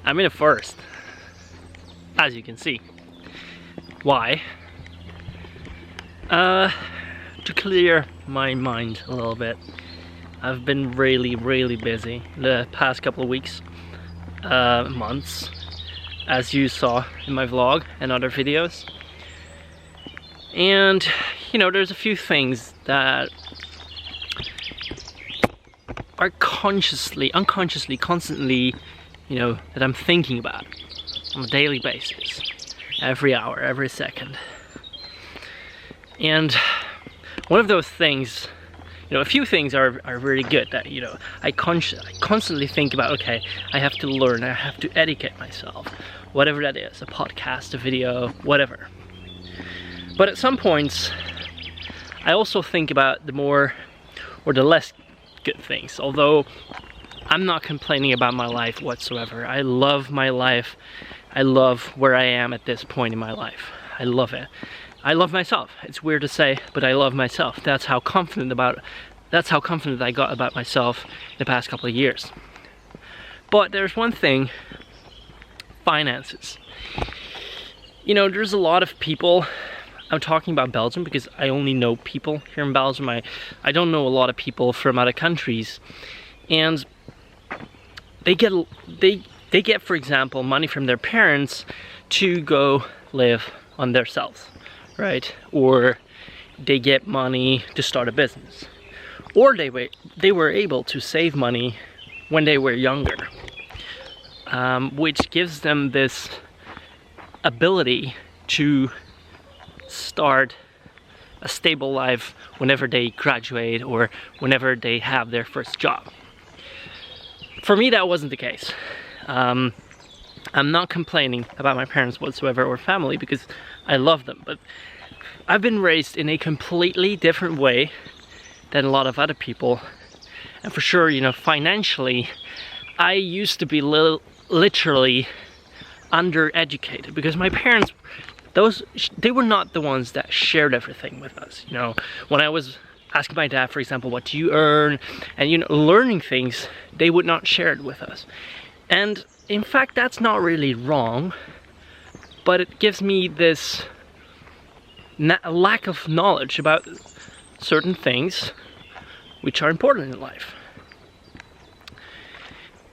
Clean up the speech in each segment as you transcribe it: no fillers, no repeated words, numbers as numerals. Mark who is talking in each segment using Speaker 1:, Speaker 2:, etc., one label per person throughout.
Speaker 1: I'm in a forest, as you can see. Why? To clear my mind a little bit. I've been really busy the past couple of weeks, months, as you saw in my vlog and other videos. And you know, there's a few things that are unconsciously, constantly, you know, that I'm thinking about on a daily basis, every hour, every second. And one of those things, you know, a few things are really good that, you know, I constantly think about, okay, I have to learn, I have to educate myself, whatever that is, a podcast, a video, whatever. But at some points, I also think about the more or the less good things, although I'm not complaining about my life whatsoever. I love my life. I love where I am at this point in my life. I love it. I love myself. It's weird to say, but I love myself. That's how confident I got about myself the past couple of years. But there's one thing, finances. You know, there's a lot of people, I'm talking about Belgium because I only know people here in Belgium. I don't know a lot of people from other countries, and they get, for example, money from their parents to go live on themselves, right? Or they get money to start a business, or they were able to save money when they were younger, which gives them this ability to start a stable life whenever they graduate or whenever they have their first job. For me, that wasn't the case. I'm not complaining about my parents whatsoever or family because I love them, but I've been raised in a completely different way than a lot of other people. And for sure, you know, financially, I used to be literally undereducated because my parents, they were not the ones that shared everything with us. You know, when I was asking my dad, for example, what do you earn, and, you know, learning things, they would not share it with us. And in fact, that's not really wrong, but it gives me this lack of knowledge about certain things which are important in life.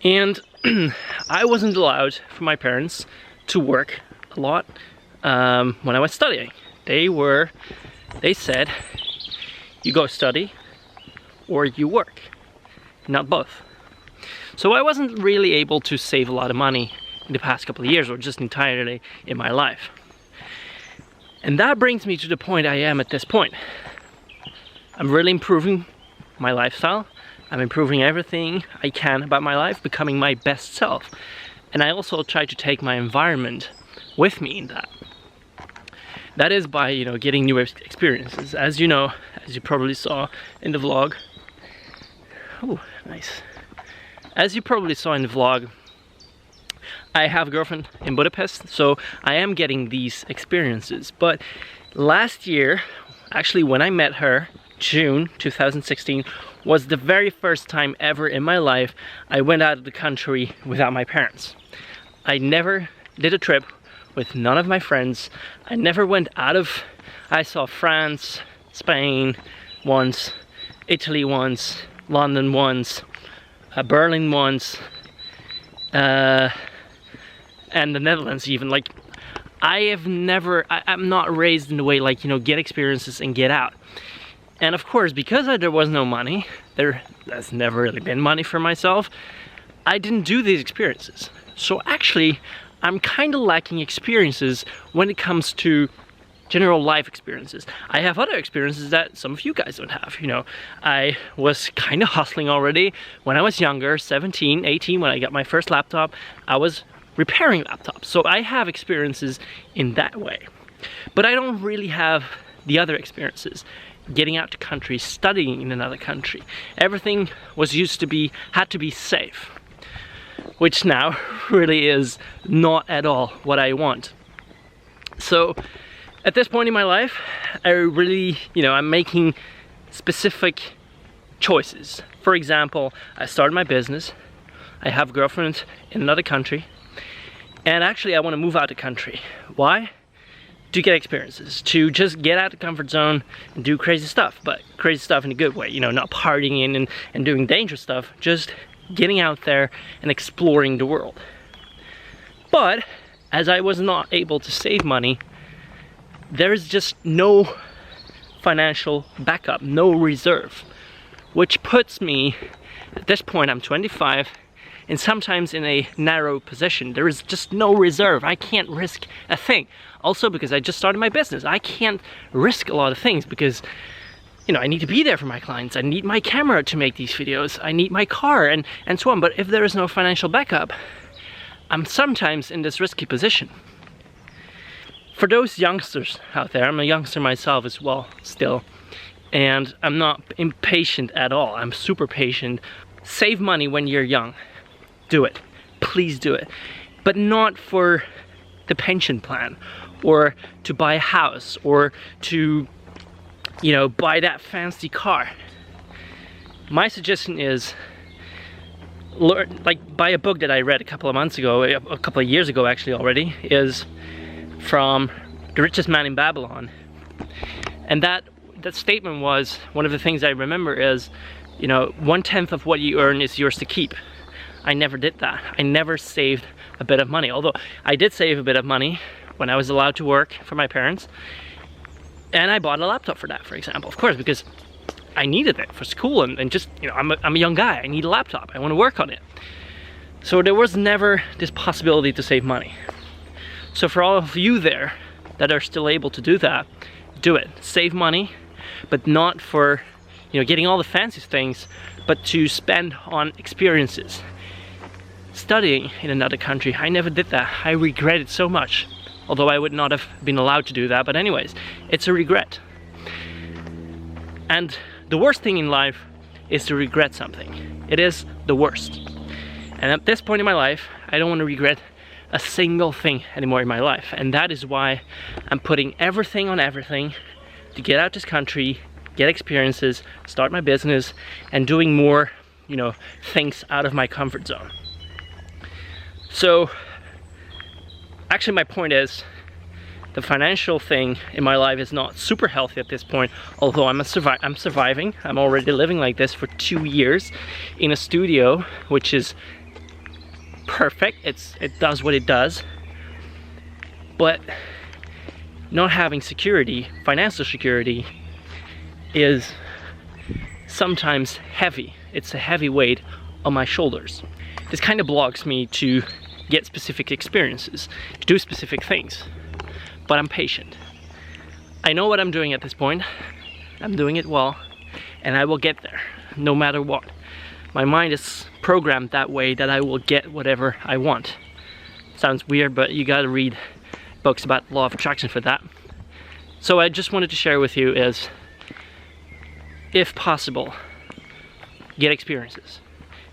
Speaker 1: And I wasn't allowed from my parents to work a lot when I was studying. They said, you go study or you work, not both. So I wasn't really able to save a lot of money in the past couple of years, or just entirely in my life. And that brings me to the point I am at this point. I'm really improving my lifestyle. I'm improving everything I can about my life, becoming my best self. And I also try to take my environment with me in that. That is by, you know, getting new experiences. As you know, as you probably saw in the vlog. Oh, nice. As you probably saw in the vlog, I have a girlfriend in Budapest, so I am getting these experiences. But last year, actually when I met her, June 2016, was the very first time ever in my life I went out of the country without my parents. I never did a trip with none of my friends. I never went out of, I saw France, Spain once, Italy once, London once, Berlin once, and the Netherlands even. Like, I'm not raised in the way, like, you know, get experiences and get out. And of course, because there was no money, there's never really been money for myself, I didn't do these experiences. So actually, I'm kind of lacking experiences when it comes to general life experiences. I have other experiences that some of you guys don't have. You know, I was kind of hustling already when I was younger, 17, 18, when I got my first laptop. I was repairing laptops. So I have experiences in that way. But I don't really have the other experiences. Getting out to country, studying in another country. Everything had to be safe. Which now really is not at all what I want. So at this point in my life, I really, you know, I'm making specific choices. For example, I started my business. I have a girlfriend in another country. And actually I want to move out of the country. Why? To get experiences, to just get out of the comfort zone and do crazy stuff, but crazy stuff in a good way, you know, not partying and doing dangerous stuff, just getting out there and exploring the world. But as I was not able to save money, there is just no financial backup, no reserve, which puts me, at this point I'm 25, and sometimes in a narrow position. There is just no reserve. I can't risk a thing. Also because I just started my business, I can't risk a lot of things because, you know, I need to be there for my clients. I need my camera to make these videos. I need my car and so on. But if there is no financial backup, I'm sometimes in this risky position. For those youngsters out there, I'm a youngster myself as well still, and I'm not impatient at all. I'm super patient. Save money when you're young. Do it. Please do it. But not for the pension plan or to buy a house or to, you know, buy that fancy car. My suggestion is learn, like, buy a book that I read a couple of years ago actually already, is from The Richest Man in Babylon. And that statement was, one of the things I remember is, you know, 1/10 of what you earn is yours to keep. I never did that. I never saved a bit of money, although I did save a bit of money when I was allowed to work for my parents. And I bought a laptop for that, for example, of course, because I needed it for school and just, you know, I'm a young guy, I need a laptop, I want to work on it. So there was never this possibility to save money. So for all of you there that are still able to do that, do it. Save money, but not for, you know, getting all the fancy things, but to spend on experiences. Studying in another country, I never did that. I regret it so much, although I would not have been allowed to do that, but anyways, it's a regret. And the worst thing in life is to regret something. It is the worst. And at this point in my life, I don't want to regret a single thing anymore in my life. And that is why I'm putting everything on everything to get out this country, get experiences, start my business, and doing more, you know, things out of my comfort zone. So, actually my point is, the financial thing in my life is not super healthy at this point, although I'm surviving. I'm already living like this for 2 years in a studio, which is perfect. It does what it does. But not having security, financial security, is sometimes heavy. It's a heavy weight on my shoulders. This kind of blocks me to get specific experiences, to do specific things. But I'm patient. I know what I'm doing at this point. I'm doing it well, and I will get there, no matter what. My mind is programmed that way that I will get whatever I want. Sounds weird, but you gotta read books about law of attraction for that. So I just wanted to share with you is, if possible, get experiences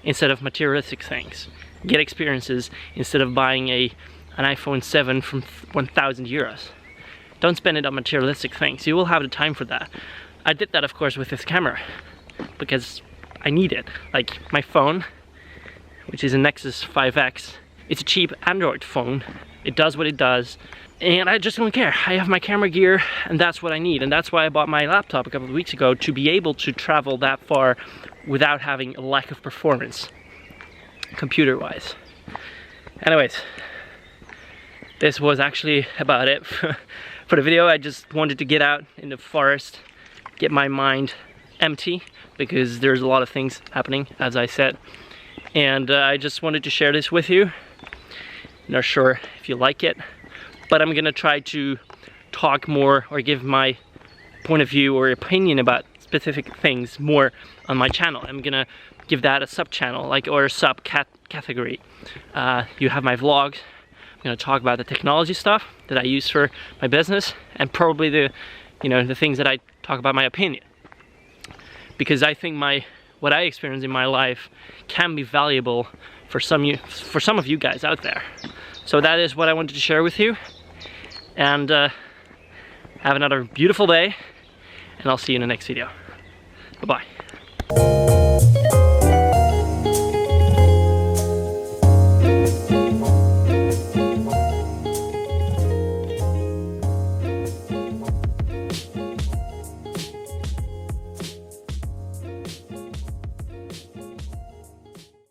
Speaker 1: instead of materialistic things. Get experiences instead of buying an iPhone 7 from 1,000 euros. Don't spend it on materialistic things. You will have the time for that. I did that, of course, with this camera because I need it. Like my phone, which is a Nexus 5X, it's a cheap Android phone. It does what it does, and I just don't care. I have my camera gear, and that's what I need. And that's why I bought my laptop a couple of weeks ago, to be able to travel that far without having a lack of performance, computer-wise. Anyways, this was actually about it for the video. I just wanted to get out in the forest, get my mind empty, because there's a lot of things happening, as I said. And I just wanted to share this with you. Not sure if you like it, but I'm gonna try to talk more or give my point of view or opinion about specific things more on my channel. I'm gonna give that a sub-channel, like, or a sub-category. You have my vlogs. I'm gonna talk about the technology stuff that I use for my business, and probably the, you know, the things that I talk about my opinion. Because I think what I experience in my life can be valuable for some of you guys out there. So that is what I wanted to share with you. And have another beautiful day, and I'll see you in the next video. Bye-bye.